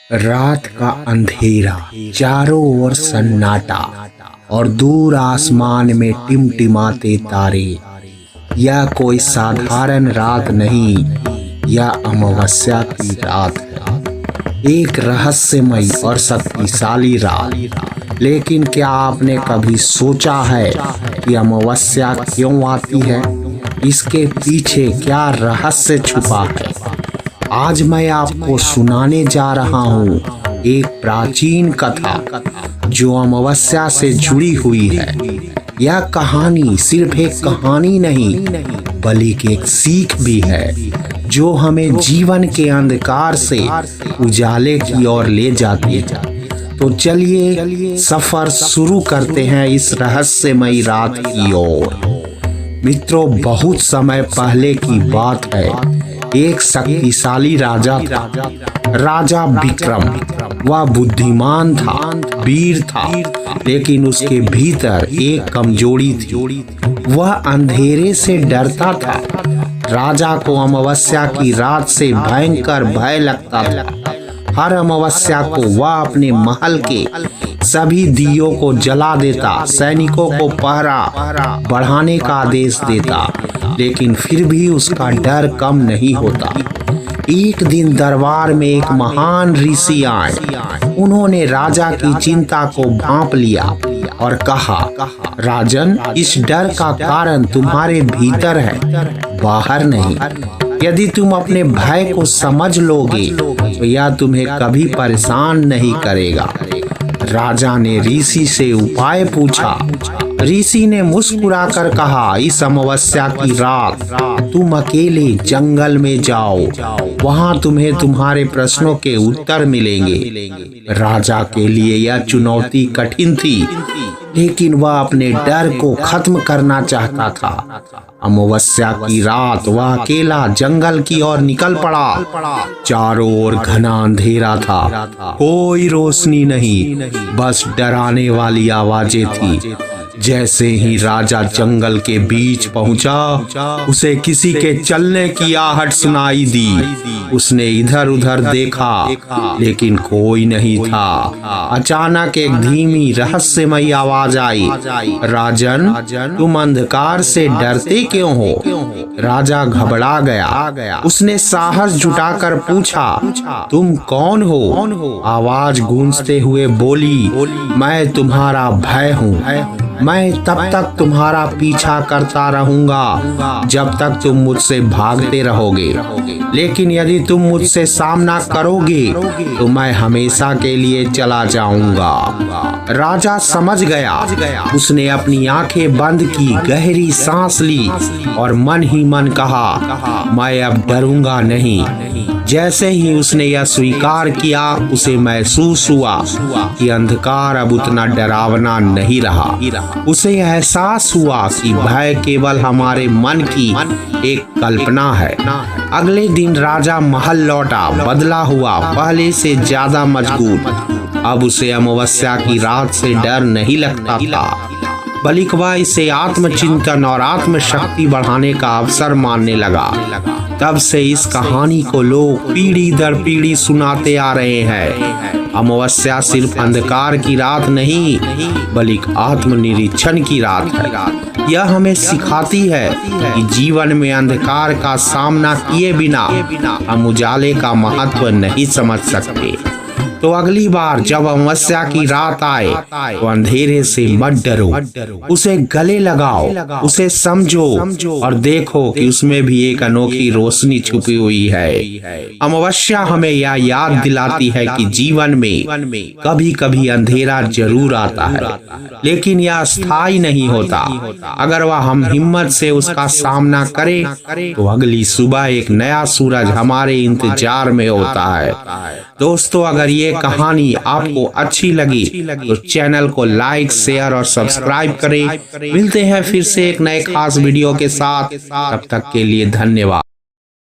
रात का अंधेरा, चारों ओर सन्नाटा और दूर आसमान में टिमटिमाते तारे। यह कोई साधारण रात नहीं, यह अमावस्या की रात है, एक रहस्यमयी और शक्तिशाली रात। लेकिन क्या आपने कभी सोचा है कि अमावस्या क्यों आती है? इसके पीछे क्या रहस्य छुपा है? आज मैं आपको सुनाने जा रहा हूँ एक प्राचीन कथा जो अमावस्या से जुड़ी हुई है। यह कहानी सिर्फ एक कहानी नहीं, बल्कि एक सीख भी है जो हमें जीवन के अंधकार से उजाले की ओर ले जाती है। तो चलिए सफर शुरू करते हैं इस रहस्यमयी रात की ओर। मित्रों, बहुत समय पहले की बात है। एक शक्तिशाली राजा था, राजा विक्रम। वह बुद्धिमान था, वीर था, लेकिन उसके भीतर एक कमजोरी थी। वह अंधेरे से डरता था। राजा को अमावस्या की रात से भयंकर भय लगता था। हर अमावस्या को वह अपने महल के सभी दियों को जला देता, सैनिकों को पहरा बढ़ाने का आदेश देता, लेकिन फिर भी उसका डर कम नहीं होता। एक दिन दरबार में एक महान ऋषि आए। उन्होंने राजा की चिंता को भांप लिया और कहा, राजन, इस डर का कारण तुम्हारे भीतर है, बाहर नहीं। यदि तुम अपने भय को समझ लोगे तो यह तुम्हें कभी परेशान नहीं करेगा। राजा ने ऋषि से उपाय पूछा। ऋषि ने मुस्कुराकर कहा, इस अमावस्या की रात तुम अकेले जंगल में जाओ, वहां तुम्हें तुम्हारे प्रश्नों के उत्तर मिलेंगे। राजा के लिए यह चुनौती कठिन थी, लेकिन वह अपने डर को खत्म करना चाहता था। अमावस्या की रात वह अकेला जंगल की ओर निकल पड़ा। चारों ओर घना अंधेरा था, कोई रोशनी नहीं, बस डराने वाली आवाजें थी। जैसे ही राजा जंगल के बीच पहुंचा, उसे किसी के चलने की आहट सुनाई दी। उसने इधर उधर देखा, लेकिन कोई नहीं था। अचानक एक धीमी रहस्यमयी आवाज आई, राजन, तुम अंधकार से डरते क्यों हो? राजा घबरा गया। उसने साहस जुटाकर पूछा, तुम कौन हो? आवाज गूंजते हुए बोली, मैं तुम्हारा भय हूँ। मैं तब तक तुम्हारा पीछा करता रहूंगा जब तक तुम मुझसे भागते रहोगे, लेकिन यदि तुम मुझसे सामना करोगे तो मैं हमेशा के लिए चला जाऊंगा। राजा समझ गया। उसने अपनी आंखें बंद की, गहरी सांस ली और मन ही मन कहा, मैं अब डरूंगा नहीं। जैसे ही उसने यह स्वीकार किया, उसे महसूस हुआ कि अंधकार अब उतना डरावना नहीं रहा। उसे एहसास हुआ कि भय केवल हमारे मन की एक कल्पना है। अगले दिन राजा महल लौटा, बदला हुआ, पहले से ज्यादा मजबूत। अब उसे अमावस्या की रात से डर नहीं लगता था, बल्कि वह इसे आत्मचिंतन और आत्मशक्ति बढ़ाने का अवसर मानने लगा। तब से इस कहानी को लोग पीढ़ी दर पीढ़ी सुनाते आ रहे हैं। अमावस्या सिर्फ अंधकार की रात नहीं, बल्कि आत्मनिरीक्षण की रात है। यह हमें सिखाती है कि जीवन में अंधकार का सामना किए बिना हम उजाले का महत्व नहीं समझ सकते। तो अगली बार जब अमावस्या की रात आए तो अंधेरे से मत डरो, उसे गले लगाओ, उसे समझो और देखो कि उसमें भी एक अनोखी रोशनी छुपी हुई है। अमावस्या हमें यह याद दिलाती है कि जीवन में कभी कभी अंधेरा जरूर आता है, लेकिन यह स्थायी नहीं होता। अगर वह हम हिम्मत से उसका सामना करें तो अगली सुबह एक नया सूरज हमारे इंतजार में होता है। दोस्तों, अगर ये कहानी आपको अच्छी लगी तो चैनल को लाइक, शेयर और सब्सक्राइब करें। मिलते हैं फिर से एक नए खास वीडियो के साथ। तब तक के लिए धन्यवाद।